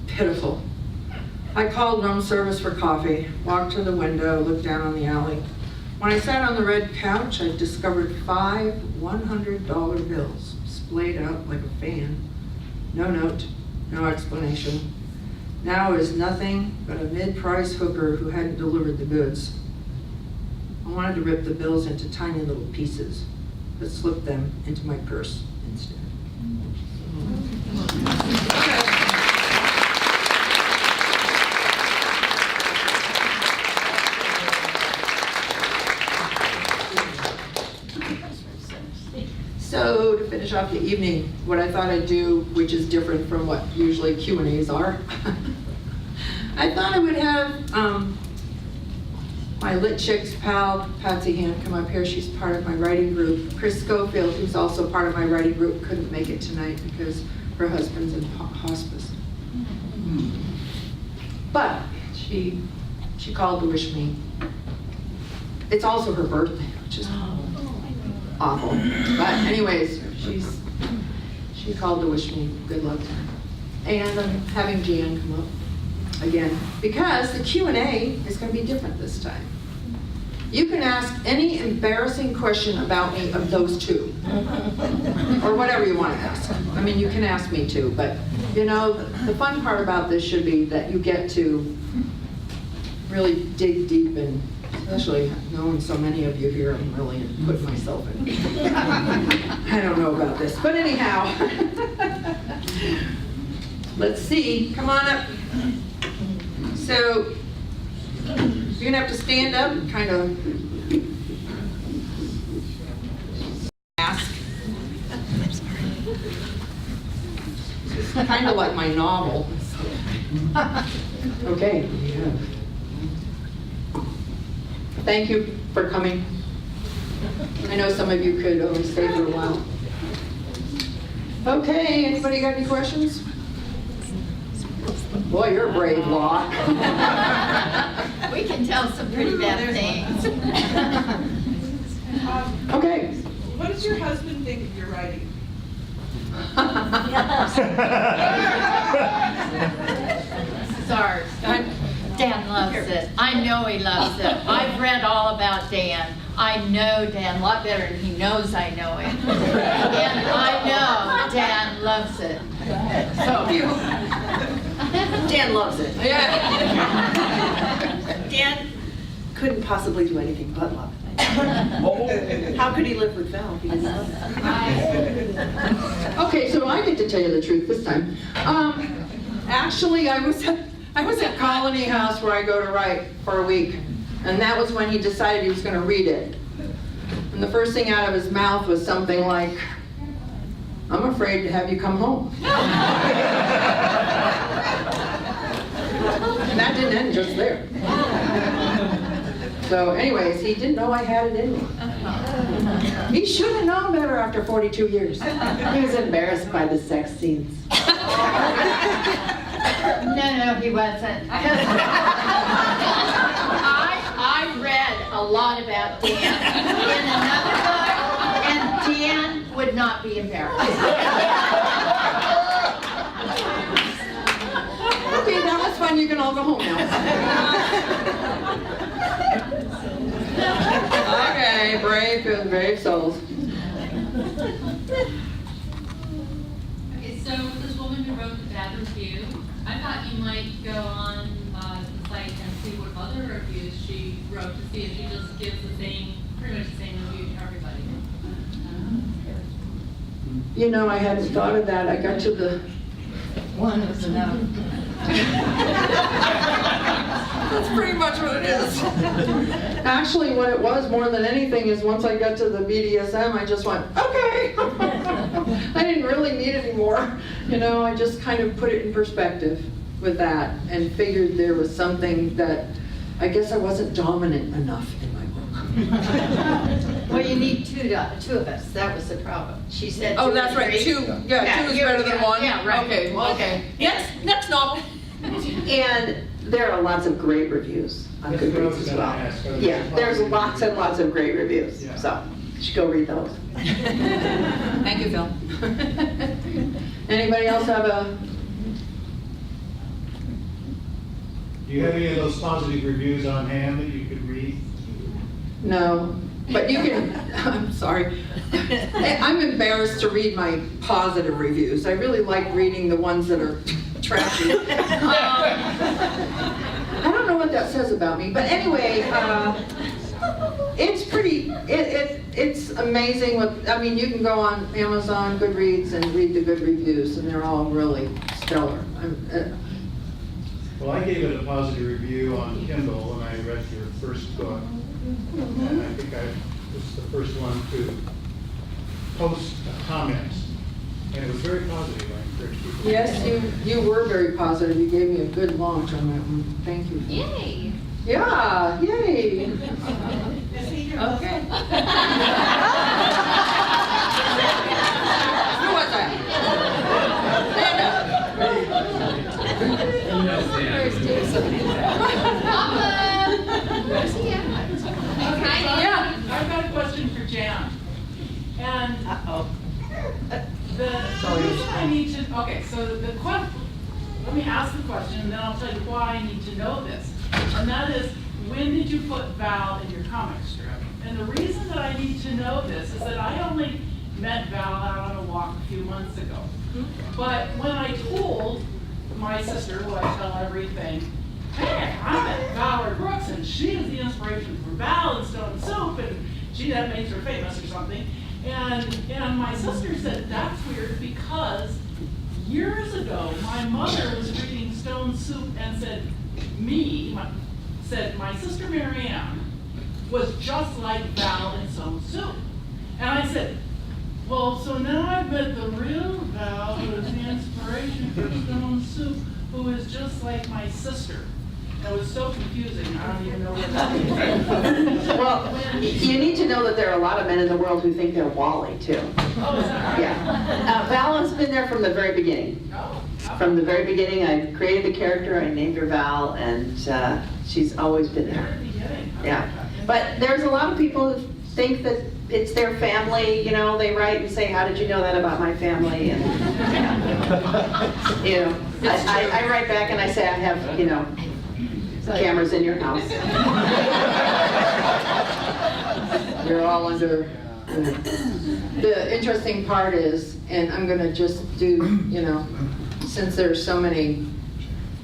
Pitiful. I called room service for coffee, walked to the window, looked down on the alley. When I sat on the red couch, I discovered 5 $100 bills splayed out like a fan. No note, no explanation. Now it is nothing but a mid-price hooker who hadn't delivered the goods. I wanted to rip the bills into tiny little pieces, but slipped them into my purse instead. So to finish off the evening, what I thought I'd do, which is different from what usually Q&As are, I thought I would have my Lit Chicks pal, Patsy Hand, come up here. She's part of my writing group. Chris Schofield, who's also part of my writing group, couldn't make it tonight because her husband's in hospice. But she called to wish me. It's also her birthday, which is awful. But anyways, she called to wish me good luck. And I'm having Jan come up again because the Q&A is going to be different this time. You can ask any embarrassing question about me of those 2. Or whatever you want to ask. I mean, you can ask me too, but you know, the fun part about this should be that you get to really dig deep, and especially knowing so many of you here, I'm really putting myself in. I don't know about this, but anyhow. Let's see, come on up. So, you're gonna have to stand up and kind of ask. It's kind of like my novel. Okay. Yeah. Thank you for coming. I know some of you could only stay for a while. Okay, anybody got any questions? Boy, you're a brave lot. We can tell some pretty bad things. Okay, What does your husband think of your writing? Sorry. Dan loves it. I know he loves it. I've read all about Dan. I know Dan a lot better than he knows I know him. And I know Dan loves it. So. Dan loves it. Yeah. Dan couldn't possibly do anything but love it. How could he live with Val if he didn't love it? Okay, so I get to tell you the truth this time. Actually, I was at Colony House where I go to write for a week, and that was when he decided he was going to read it. And the first thing out of his mouth was something like, "I'm afraid to have you come home." And that didn't end just there. So anyways, he didn't know I had it in me. He should have known better after 42 years. He was embarrassed by the sex scenes. No, he wasn't. I read a lot about Dan in another book, and Dan would not be embarrassed. Okay, now that's fine. You can all go home now. Okay, brave souls. Okay, so this woman who wrote the bad review, I thought you might go on the site and see what other reviews she wrote to see if she just gives the same, pretty much the same review to everybody. You know, I hadn't thought of that. I got to the One was enough. That's pretty much what it is. Actually, what it was more than anything is once I got to the BDSM, I just went, okay. I didn't really need any more. You know, I just kind of put it in perspective with that and figured there was something that I guess I wasn't dominant enough in my book. Well, you need two of us. That was the problem. She said. Oh, two that's or right. three. Two is better than one. Yeah, right. Okay. Okay. Next novel. And there are lots of great reviews on Goodreads as well. Yeah, there's lots and lots of great reviews. So you should go read those. Thank you, Phil. Anybody else have a? Do you have any of those positive reviews on hand that you could read? No, but you can, I'm sorry. I'm embarrassed to read my positive reviews. I really like reading the ones that are trashy. I don't know what that says about me, but anyway, it's pretty, it's amazing what, I mean, you can go on Amazon, Goodreads, and read the good reviews, and they're all really stellar. Well, I gave it a positive review on Kindle when I read your first book. And I think I was the first one to post comments. And it was very positive. I encourage people to Yes, you were very positive. You gave me a good launch on that one. Thank you. Yay! Yeah, yay. Okay. Who was that? Stand Okay, Yeah. I've got a question for Jan. And the reason I need to, okay, so the question, let me ask the question and then I'll tell you why I need to know this. And that is, when did you put Val in your comic strip? And the reason that I need to know this is that I only met Val out on a walk a few months ago. But when I told my sister, who I tell everything, hey, I met Valerie Brooks and she is the inspiration for Val and Stone Soup and that makes her famous or something. And my sister said, that's weird because years ago, my mother was reading Stone Soup and said, my sister Marianne was just like Val in Stone Soup. And I said, well, so now I've met the real Val who is the inspiration for Stone Soup, who is just like my sister. It was so confusing, I don't even know what that means. Well, you need to know that there are a lot of men in the world who think they're Wally, too. Oh, is that right? Yeah. Val has been there from the very beginning. Oh. From the very beginning, I created the character, I named her Val, and she's always been there. Very beginning. Yeah. But there's a lot of people who think that it's their family, you know, they write and say, how did you know that about my family? And, you know, I write back and I say, I have, you know, cameras in your house. You're all under. The interesting part is, and I'm gonna just do, you know, since there's so many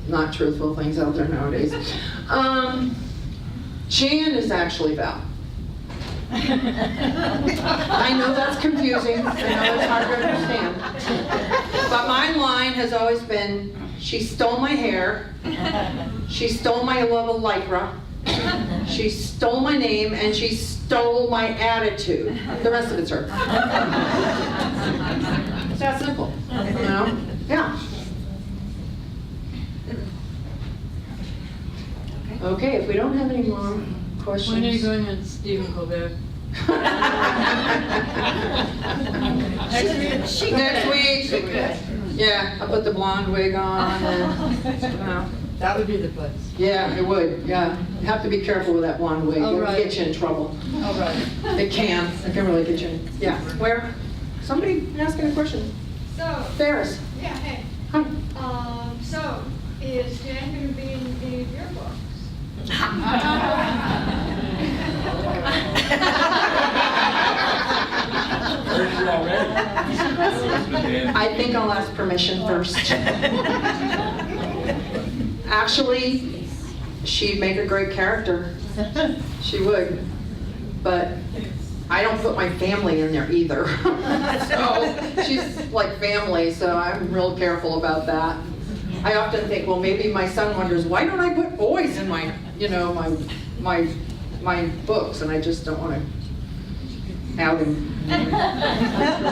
not truthful things out there nowadays. Jan is actually Val. I know that's confusing, I know it's hard to understand. But my line has always been, she stole my hair, she stole my love of Lycra, she stole my name, and she stole my attitude. The rest of it's her. It's that simple, you know? Yeah. Okay, if we don't have any more questions. When are you going on Stephen Colbert? Next week. Yeah, I'll put the blonde wig on and, you know. That would be the place. Yeah, it would, yeah. You have to be careful with that blonde wig. Oh, It'll right. get you in trouble. All right. It can really get you in. Yeah, where? Somebody asking a question. So, Ferris. yeah, hey. Hi. So, is Jan going to be in any of your books? I think I'll ask permission first. Actually, she'd make a great character. She would. But I don't put my family in there either. So she's like family, so I'm real careful about that. I often think, well, maybe my son wonders, why don't I put boys in my, you know, my books, and I just don't want to out him.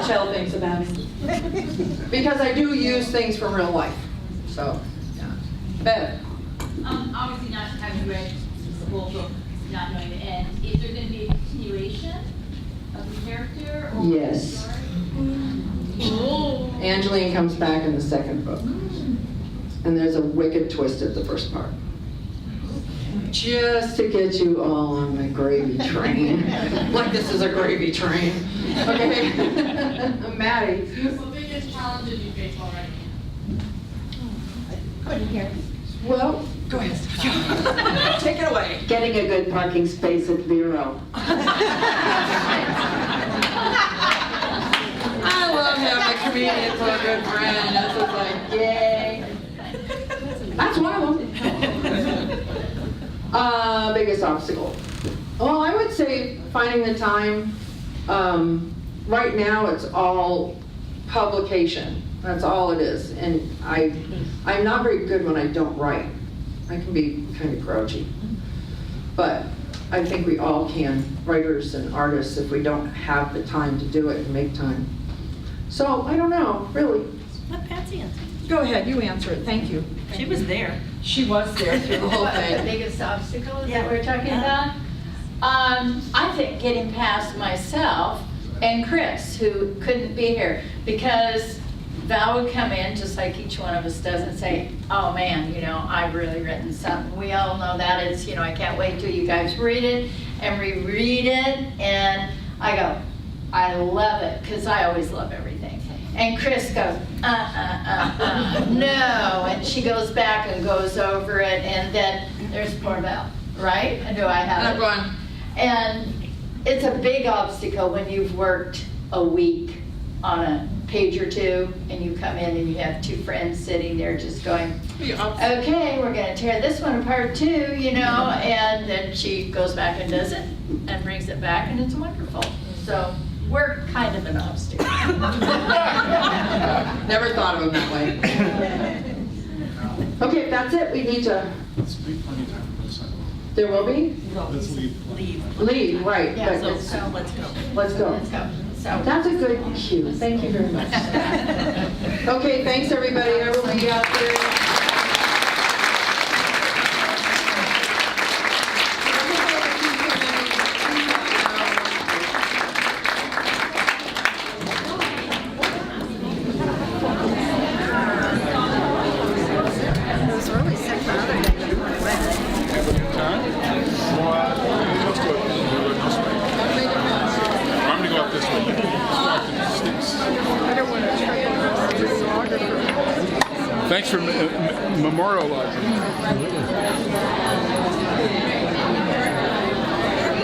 Tell things about him. Because I do use things from real life. So, yeah. Bev. Obviously not having read the whole book, not knowing the end, is there going to be a continuation of the character or Yes. the story? Angeline comes back in the second book. And there's a wicked twist at the first part. Just to get you all on the gravy train. Like this is a gravy train. Okay? Maddie. What's the biggest challenges you face already? Couldn't hear. Well, go ahead. Take it away. Getting a good parking space at Vero. I love having a comedian for a good friend. That's just like, yay. That's one of them. Biggest obstacle. Well, I would say finding the time. Right now, it's all publication. That's all it is. And I'm not very good when I don't write. I can be kind of grouchy. But I think we all can, writers and artists, if we don't have the time to do it and make time. So, I don't know, really. Let Patsy answer. Go ahead, you answer it, thank you. She was there. She was there through the whole What, the thing. biggest obstacle is Yeah. that we're talking about? I think getting past myself and Chris, who couldn't be here, because Val would come in, just like each one of us does, and say, oh man, you know, I've really written something. We all know that. It's, you know, I can't wait till you guys read it and reread it. And I go, I love it, because I always love everything. And Chris goes, no. And she goes back and goes over it, and then there's poor Val, right? And do I have it? Everyone. And it's a big obstacle when you've worked a week on a page or two, and you come in and you have two friends sitting there just going, okay, we're gonna tear this one apart too, you know, and then she goes back and does it and brings it back, and it's wonderful. So we're kind of an obstacle. Never thought of him that way. Okay, if that's it, we need to, Let's leave plenty of time for the sidewalk. there will be? Let's leave. Leave, right. Yeah, but so it's- Let's go. Let's go. Let's go. So That's a good cue, thank you very much. Okay, thanks everybody, everybody out there. Thanks for memorializing.